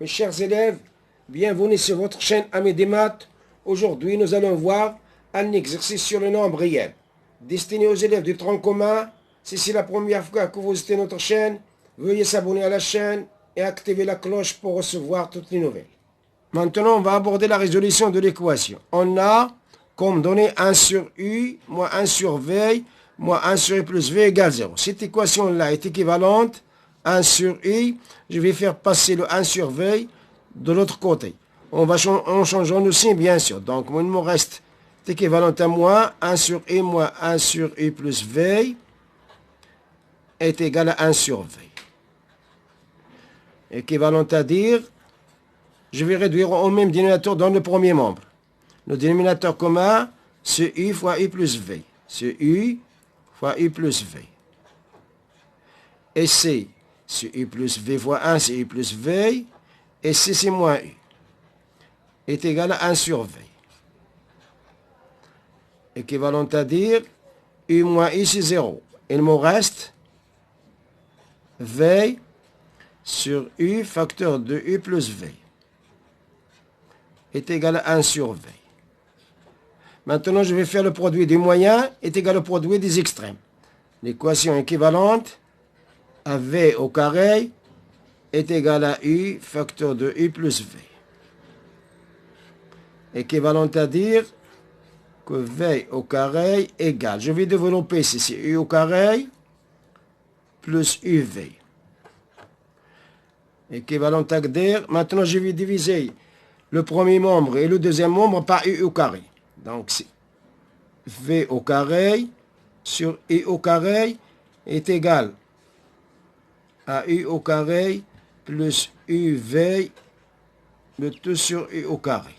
Mes chers élèves, bienvenue sur votre chaîne Amis des maths. Aujourd'hui, nous allons voir un exercice sur le nombre réel, destiné aux élèves du tronc commun. Si c'est la première fois que vous visitez notre chaîne, veuillez s'abonner à la chaîne et activer la cloche pour recevoir toutes les nouvelles. Maintenant, on va aborder la résolution de l'équation. On a comme donné 1 sur U moins 1 sur V moins 1 sur U plus V égale 0. Cette équation-là est équivalente à 1 sur U. Je vais faire passer le 1 sur V de l'autre côté. En changeant le signe, bien sûr. Donc, il me reste équivalent à moins 1 sur U moins 1 sur U plus V est égal à 1 sur V. Équivalent à dire, je vais réduire au même dénominateur dans le premier membre. Le dénominateur commun, c'est U fois U plus V. C'est U fois U plus V. Et C, c'est U plus V fois 1, c'est U plus V. Et C, c'est moins U. Est égal à 1 sur V. Équivalent à dire, U moins U, c'est 0. Il me reste V sur U facteur de U plus V est égal à 1 sur V. Maintenant, je vais faire le produit du moyen est égal au produit des extrêmes. L'équation équivalente à V au carré est égale à U facteur de U plus V. Équivalente à dire que V au carré égale, je vais développer ici, c'est U au carré plus UV. Équivalent à dire, maintenant je vais diviser le premier membre et le deuxième membre par U au carré. Donc, c'est V au carré sur U au carré est égal à U au carré plus UV, le tout sur U au carré.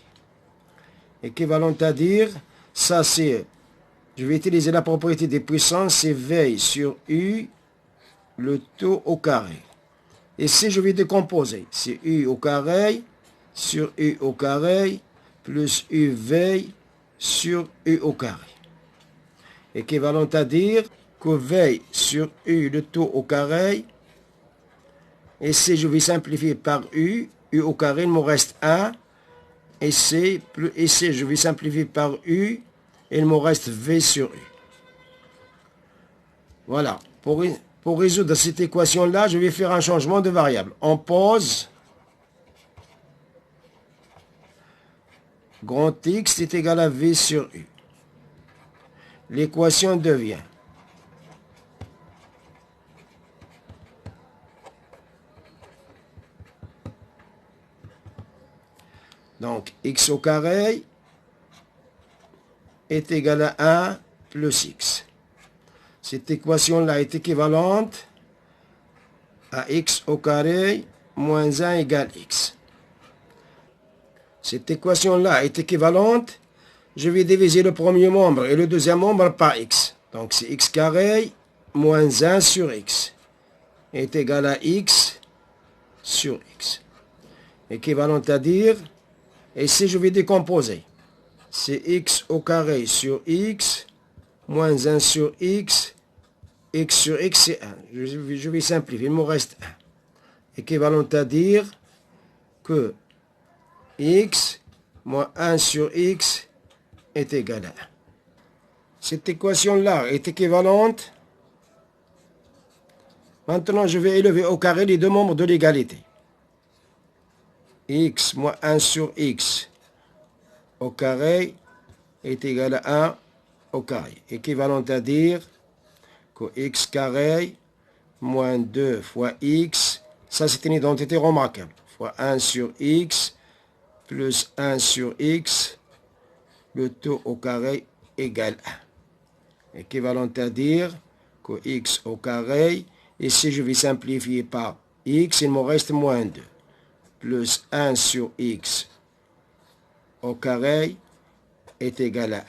Équivalent à dire, ça c'est, je vais utiliser la propriété des puissances, c'est V sur U, le tout au carré. Et si je vais décomposer, c'est U au carré sur U au carré plus UV sur U au carré. Équivalent à dire que V sur U le tout au carré, et si je vais simplifier par U, U au carré, il me reste 1, et si je vais simplifier par U, il me reste V sur U. Voilà. Pour résoudre cette équation-là, je vais faire un changement de variable. On pose grand X est égal à V sur U. L'équation devient donc X au carré est égal à 1 plus X. Cette équation-là est équivalente à X au carré moins 1 égale X. Cette équation-là est équivalente, je vais diviser le premier membre et le deuxième membre par X. Donc c'est X carré moins 1 sur X est égal à X sur X. Équivalent à dire, et si je vais décomposer, c'est X au carré sur X moins 1 sur X sur X c'est 1. Je vais simplifier, il me reste 1. Équivalent à dire que X moins 1 sur X est égal à 1. Cette équation-là est équivalente. Maintenant, je vais élever au carré les deux membres de l'égalité. X moins 1 sur X au carré est égal à 1 au carré. Équivalent à dire que X carré moins 2 fois X, ça c'est une identité remarquable, fois 1 sur X plus 1 sur X, le tout au carré égale 1. Équivalent à dire que X au carré, ici je vais simplifier par X, il me reste moins 2, plus 1 sur X au carré est égal à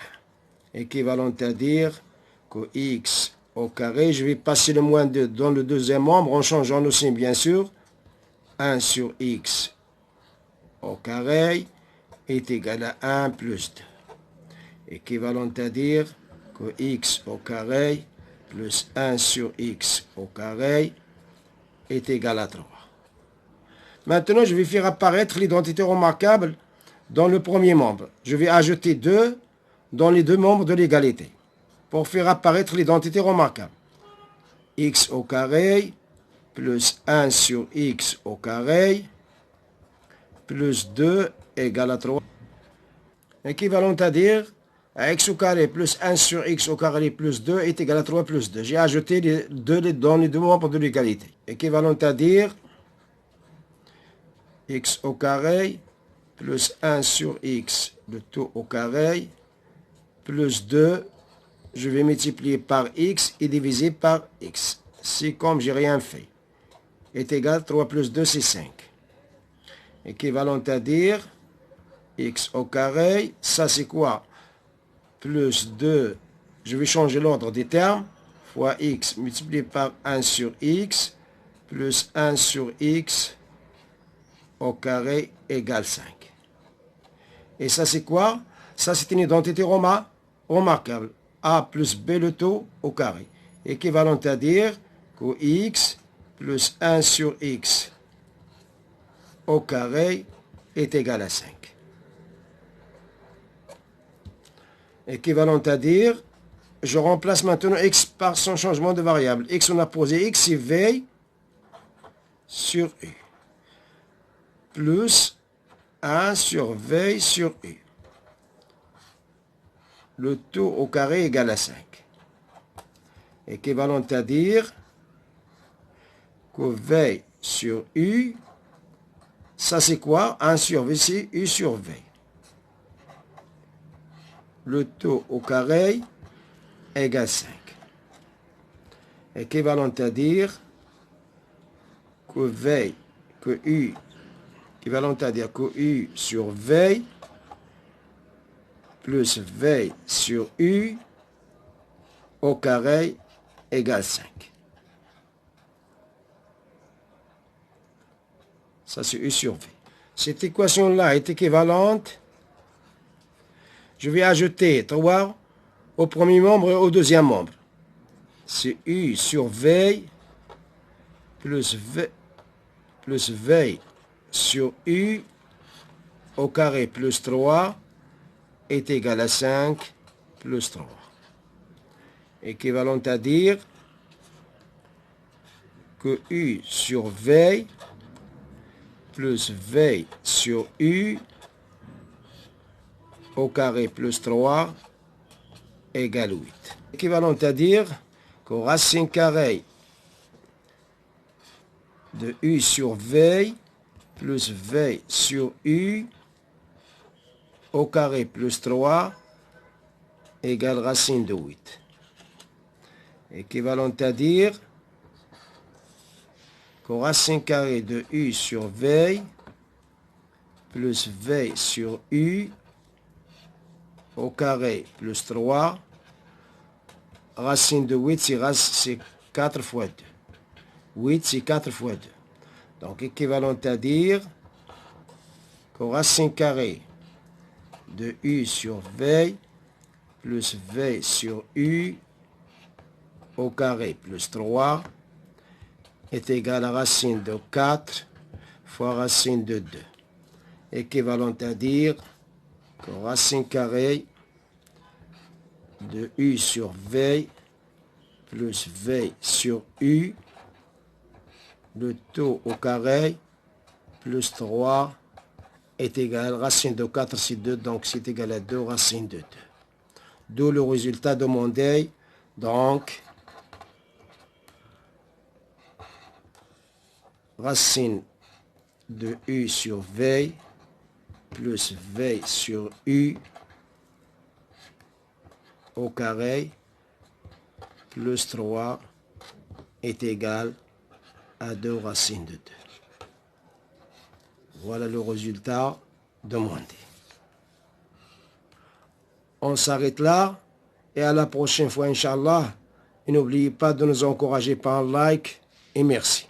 1. Équivalent à dire que X au carré, je vais passer le moins 2 dans le deuxième membre en changeant le signe bien sûr, 1 sur X au carré est égal à 1 plus 2. Équivalent à dire que X au carré plus 1 sur X au carré est égal à 3. Maintenant, je vais faire apparaître l'identité remarquable dans le premier membre. Je vais ajouter 2 dans les deux membres de l'égalité pour faire apparaître l'identité remarquable. X au carré plus 1 sur x au carré plus 2 égale à 3. Équivalent à dire x au carré plus 1 sur x au carré plus 2 est égal à 3 plus 2. J'ai ajouté les 2 dans les deux membres de l'égalité. Équivalent à dire x au carré plus 1 sur x, le tout au carré, plus 2, je vais multiplier par x et diviser par x. C'est comme j'ai rien fait. Est égal à 3 plus 2, c'est 5. Équivalent à dire x au carré, ça c'est quoi? Plus 2, je vais changer l'ordre des termes, fois x multiplié par 1 sur x, plus 1 sur x au carré égale 5. Et ça c'est quoi? Ça c'est une identité remarquable. A plus B le tout au carré. Équivalent à dire que x plus 1 sur x au carré est égal à 5. Équivalent à dire, je remplace maintenant x par son changement de variable. X, on a posé x, c'est v sur u. Plus 1 sur v sur u. Le tout au carré égale à 5. Équivalent à dire que v sur u, ça c'est quoi? 1 sur v, c'est u sur v. Le tout au carré égale 5. Équivalent à dire que v, que u, équivalent à dire que u sur v plus v sur u au carré égale 5. Ça c'est u sur v. Cette équation-là est équivalente. Je vais ajouter 3 au premier membre et au deuxième membre. C'est u sur v plus v sur u au carré plus 3 est égal à 5 plus 3. Équivalent à dire que u sur v plus v sur u au carré plus 3 égale 8. Équivalent à dire que racine carrée de u sur v plus v sur u au carré plus 3 égale racine de 8. Équivalent à dire que racine carrée de u sur v plus v sur u au carré plus 3, racine de 8, c'est 4 fois 2. 8, c'est 4 fois 2. Donc, équivalent à dire que racine carrée de u sur v plus v sur u au carré plus 3 est égal à racine de 4 fois racine de 2. Équivalent à dire que racine carrée de u sur v plus v sur u, le tout au carré plus 3 est égal à racine de 4, c'est 2, donc c'est égal à 2 racine de 2. D'où le résultat demandé, donc racine de u sur v plus v sur u au carré plus 3 est égal à 2 racines de 2. Voilà le résultat demandé. On s'arrête là et à la prochaine fois, Inch'Allah. Et n'oubliez pas de nous encourager par un like et merci.